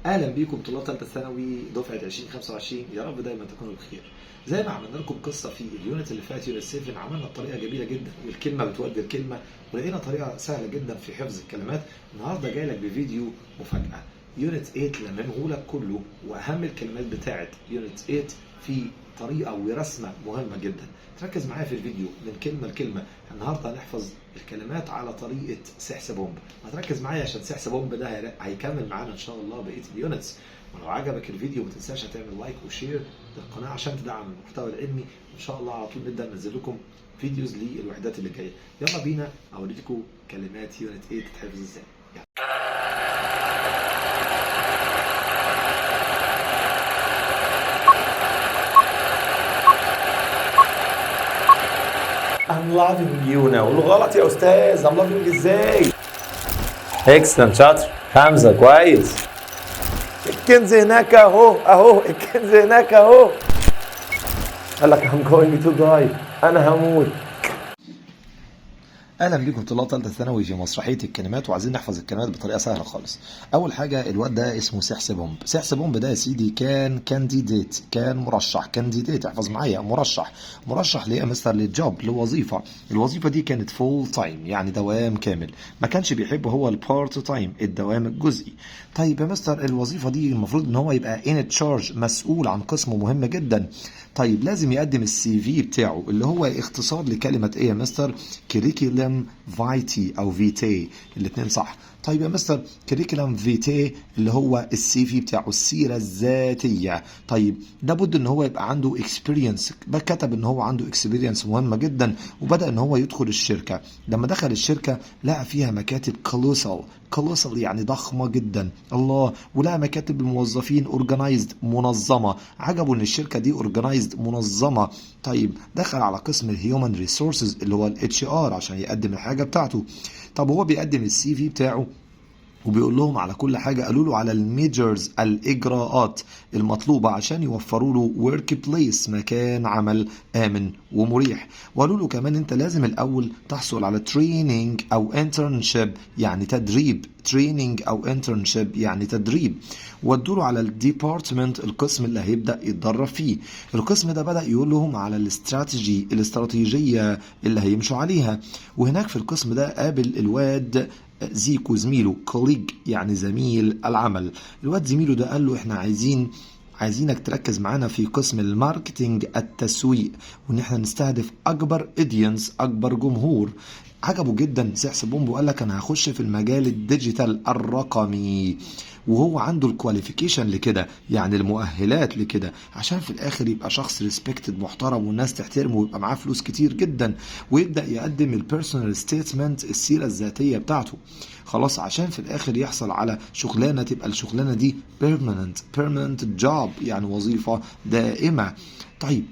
اهلا بيكم طلاب ثالثه ثانوي دفعه 2025. يا رب دايما تكونوا بخير. زي ما عملنا لكم قصه في اليونت اللي فات يونت 7، عملنا بطريقه جميله جدا والكلمه بتودي الكلمه، ولقينا طريقه سهله جدا في حفظ الكلمات. النهارده جاي لك بفيديو مفاجاه. يونت 8 لممه لك كله، واهم الكلمات بتاعت يونت 8 في طريقه ورسمه مهمه جدا. تركز معايا في الفيديو من كلمه لكلمه. النهارده هنحفظ الكلمات على طريقه سحس بومب. هتركز معايا عشان سحس بومب ده هيكمل معانا ان شاء الله بقيه اليونتس. ولو عجبك الفيديو ما تنساش هتعمل لايك وشير للقناه عشان تدعم المحتوى العلمي. ان شاء الله على طول نبدا ننزل لكم فيديوز للوحدات اللي جايه. يلا بينا اوريكم كلمات يونت 8 تتحفظ ازاي. I'm loving you now. الغلط يا استاذ. I'm loving ازاي؟ اكسلنت، شاطر حمزه، كويس. الكنز هناك اهو الكنز هناك اهو. قال لك I'm going to die. انا هموت. اهلا بيكم طلاب ثالثه ثانوي في مسرحيه الكلمات، وعايزين نحفظ الكلمات بطريقه سهله خالص. اول حاجه الواد ده اسمه سحس بومب. سحس بومب ده يا سيدي كان كانديديت، كان مرشح. كانديديت احفظ معايا، مرشح ليه يا مستر؟ للجوب، لوظيفه. الوظيفه دي كانت فول تايم يعني دوام كامل. ما كانش بيحب هو البارت تايم، الدوام الجزئي. طيب يا مستر الوظيفه دي المفروض ان هو يبقى ان تشارج، مسؤول عن قسم مهم جدا. طيب لازم يقدم السي في بتاعه اللي هو اختصار لكلمه ايه يا مستر؟ كريكولم فايتي او فيتي، الاثنين صح. طيب يا مستر كريكولم فيتي اللي هو السي في بتاعه، السيره الذاتيه. طيب لابد ان هو يبقى عنده اكسبيرينس. كتب ان هو عنده اكسبيرينس مهمه جدا، وبدا ان هو يدخل الشركه. لما دخل الشركه لقى فيها مكاتب كولوسال يعني ضخمه جدا، الله. ولقى مكاتب الموظفين اورجنايزد، منظمه. عجبه ان الشركه دي اورجنايزد، منظمه. طيب دخل على قسم الهيومن ريسورسز اللي هو الاتش ار عشان يقدم الحاجه بتاعته. طب هو بيقدم السي في بتاعه وبيقول لهم على كل حاجة. قالوا له على الميجرز، الإجراءات المطلوبة عشان يوفروا له ورك بليس، مكان عمل آمن ومريح. وقالوا له كمان أنت لازم الأول تحصل على تريننج أو انترنشيب يعني تدريب. تريننج أو انترنشيب يعني تدريب. ودوا له على الديبارتمنت، القسم اللي هيبدأ يتدرب فيه. القسم ده بدأ يقول لهم على الاستراتيجية اللي هيمشوا عليها. وهناك في القسم ده قابل الواد زيكو، زميله، كوليج يعني زميل العمل. الواد زميله ده قال له احنا عايزينك تركز معانا في قسم الماركتينج، التسويق، وان احنا نستهدف اكبر اودينس، اكبر جمهور. عجبه جدا سحس بومب وقال لك انا هخش في المجال الديجيتال الرقمي. وهو عنده الكواليفيكيشن لكده، يعني المؤهلات لكده، عشان في الاخر يبقى شخص ريسبكتد محترم والناس تحترمه ويبقى معاه فلوس كتير جدا، ويبدا يقدم البيرسونال ستيتمنت، السيره الذاتيه بتاعته. خلاص عشان في الاخر يحصل على شغلانه، تبقى الشغلانه دي permanent job يعني وظيفه دائمه. طيب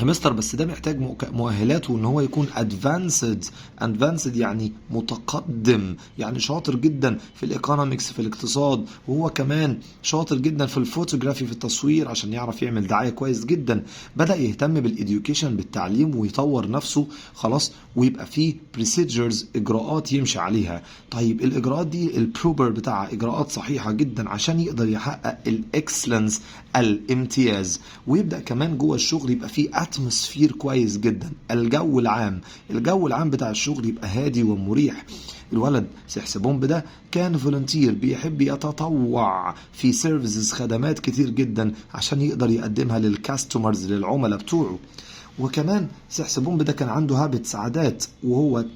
يا مستر بس ده محتاج مؤهلات، وان هو يكون advanced يعني متقدم، يعني شاطر جدا في الايكونومكس، في الاقتصاد، وهو كمان شاطر جدا في الفوتوغرافي، في التصوير، عشان يعرف يعمل دعاية كويس جدا. بدأ يهتم بالإديوكيشن، بالتعليم، ويطور نفسه. خلاص ويبقى فيه procedures، اجراءات يمشي عليها. طيب الاجراءات دي البروبر بتاعها اجراءات صحيحة جدا عشان يقدر يحقق الاكسلنس، الامتياز. ويبدأ كمان جوه الشغل يبقى فيه اتموسفير كويس جدا، الجو العام بتاع الشغل يبقى هادي ومريح. الولد سحس بومب ده كان فولنتير، بيحب يتطوع في سيرفيسز، خدمات كتير جدا عشان يقدر يقدمها للكاستمرز، للعملاء بتوعه. وكمان سحس بومب ده كان عنده هابتس، عادات،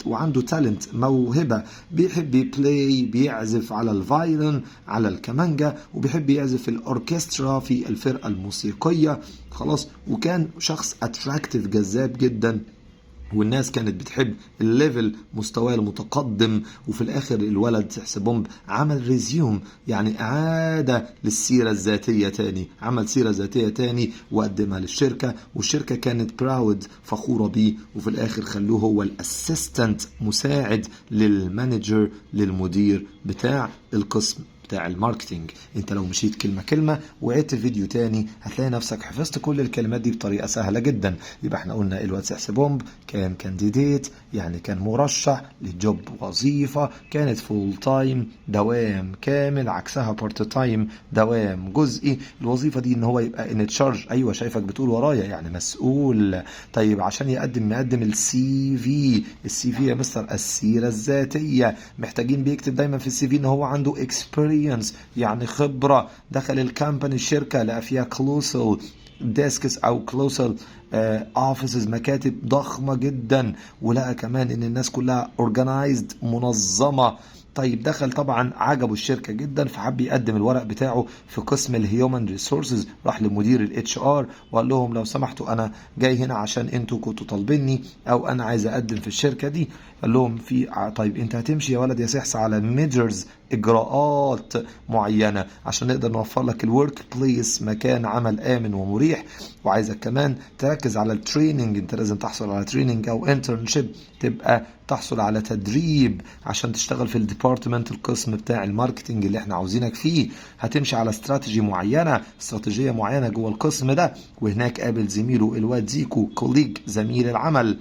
وعنده تالنت، موهبة. بيحب يبلاي، بيعزف على الفايلن، على الكمانجا، وبيحب يعزف الأوركسترا في الفرقة الموسيقية. خلاص وكان شخص اتراكتيف، جذاب جدا، والناس كانت بتحب الليفل، مستواه المتقدم. وفي الاخر الولد سحس بومب عمل ريزيوم يعني اعاده للسيره الذاتيه تاني، عمل سيره ذاتيه تاني وقدمها للشركه، والشركه كانت براود، فخوره بيه. وفي الاخر خلوه هو الاسيستنت، مساعد للمانجر، للمدير بتاع القسم بتاع الماركتينج. انت لو مشيت كلمة كلمة وعدت الفيديو تاني هتلاقي نفسك حفظت كل الكلمات دي بطريقة سهلة جدا. يبقى احنا قلنا الواد سحسبومب كان كانديديت، يعني كان مرشح لجوب، وظيفة كانت فول تايم دوام كامل، عكسها بارت تايم دوام جزئي. الوظيفة دي ان هو يبقى ان تشارج، ايوه شايفك بتقول ورايا يعني مسؤول. طيب عشان نقدم السي في. السي في يا مستر السيرة الذاتية، محتاجين بيكتب دايما في السي في ان هو عنده اكسبيرينس يعني خبرة. دخل الكامباني الشركة لقى فيها كلوسل ديسكس او كلوسل اوفيسز، مكاتب ضخمة جدا، ولقى كمان ان الناس كلها اورجنايزد منظمة. طيب دخل طبعا عجبه الشركه جدا فحب يقدم الورق بتاعه في قسم الهيومن ريسورسز. راح لمدير الاتش ار وقال لهم لو سمحتوا انا جاي هنا عشان انتوا كنتوا طالبيني او انا عايز اقدم في الشركه دي. قال لهم طيب انت هتمشي يا ولد يا سحس على ميجرز، اجراءات معينه عشان نقدر نوفر لك الورك بليس، مكان عمل امن ومريح. وعايزك كمان تركز على التريننج، انت لازم تحصل على تريننج او انترنشيب، تبقى تحصل على تدريب عشان تشتغل في الديبارتمنت القسم بتاع الماركتنج اللي احنا عاوزينك فيه. هتمشي على استراتيجية معينة جوه القسم ده. وهناك قابل زميله الواد زيكو كوليج زميل العمل،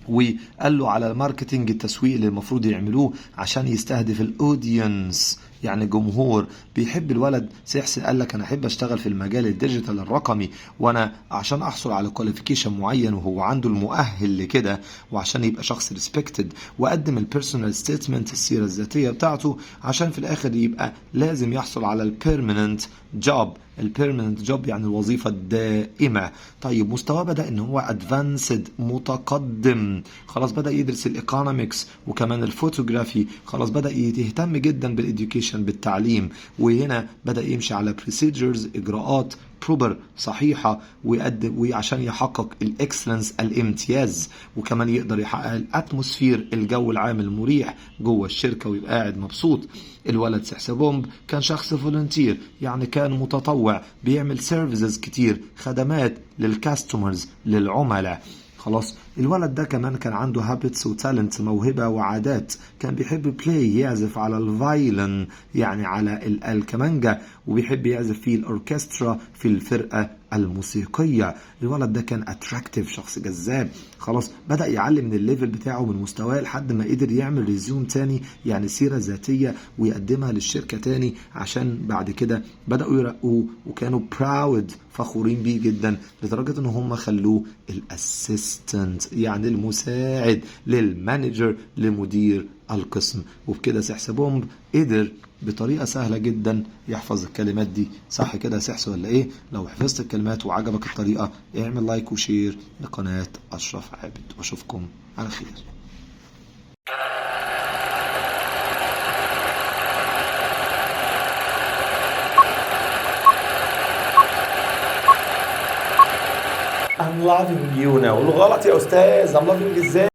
وقال له على الماركتينج التسويق اللي المفروض يعملوه عشان يستهدف الاودينس يعني جمهور. بيحب الولد سيحسن، قال لك انا احب اشتغل في المجال الديجيتال الرقمي، وانا عشان احصل على كواليفيكيشن معين وهو عنده المؤهل لكده، وعشان يبقى شخص ريسبكتد. وقدم البيرسونال ستيتمنت السيره الذاتيه بتاعته عشان في الاخر يبقى لازم يحصل على البيرمننت جوب. البيرمننت جوب يعني الوظيفه الدائمه. طيب مستواه بدا ان هو ادفانسد متقدم، خلاص بدا يدرس الايكونومكس وكمان الفوتوغرافي، خلاص بدا يهتم جدا بالاديوكيشن بالتعليم. وهنا بدا يمشي على بروسيدجرز اجراءات بروبر صحيحه، وعشان يحقق الاكسلنس الامتياز، وكمان يقدر يحقق الاتموسفير الجو العام المريح جوه الشركه ويبقى قاعد مبسوط. الولد سحسبومب كان شخص فولنتير، يعني كان متطوع بيعمل سيرفيسز كتير، خدمات للكاستمرز للعملاء. خلاص الولد ده كمان كان عنده هابتس وتالنت، موهبة وعادات. كان بيحب بلاي يعزف على الفايلن يعني على الكمانجا، وبيحب يعزف في الأوركسترا في الفرقة الموسيقية. الولد ده كان اتراكتيف، شخص جذاب. خلاص بدأ يعلم من الليفل بتاعه من مستواه لحد ما قدر يعمل ريزيوم تاني يعني سيرة ذاتية ويقدمها للشركة تاني، عشان بعد كده بدأوا يرقوه وكانوا براود فخورين بيه جدا، لدرجة ان هم خلوه الاسيستنت يعني المساعد للمانجر لمدير القسم. وبكده سحسبومب قدر بطريقة سهلة جدا يحفظ الكلمات دي. صح كده يا سحس ولا ايه؟ لو حفظت الكلمات وعجبك الطريقة اعمل لايك وشير لقناة أشرف عابد، واشوفكم على خير. I'm loving you now. الغلط يا أستاذ I'm loving ازاي؟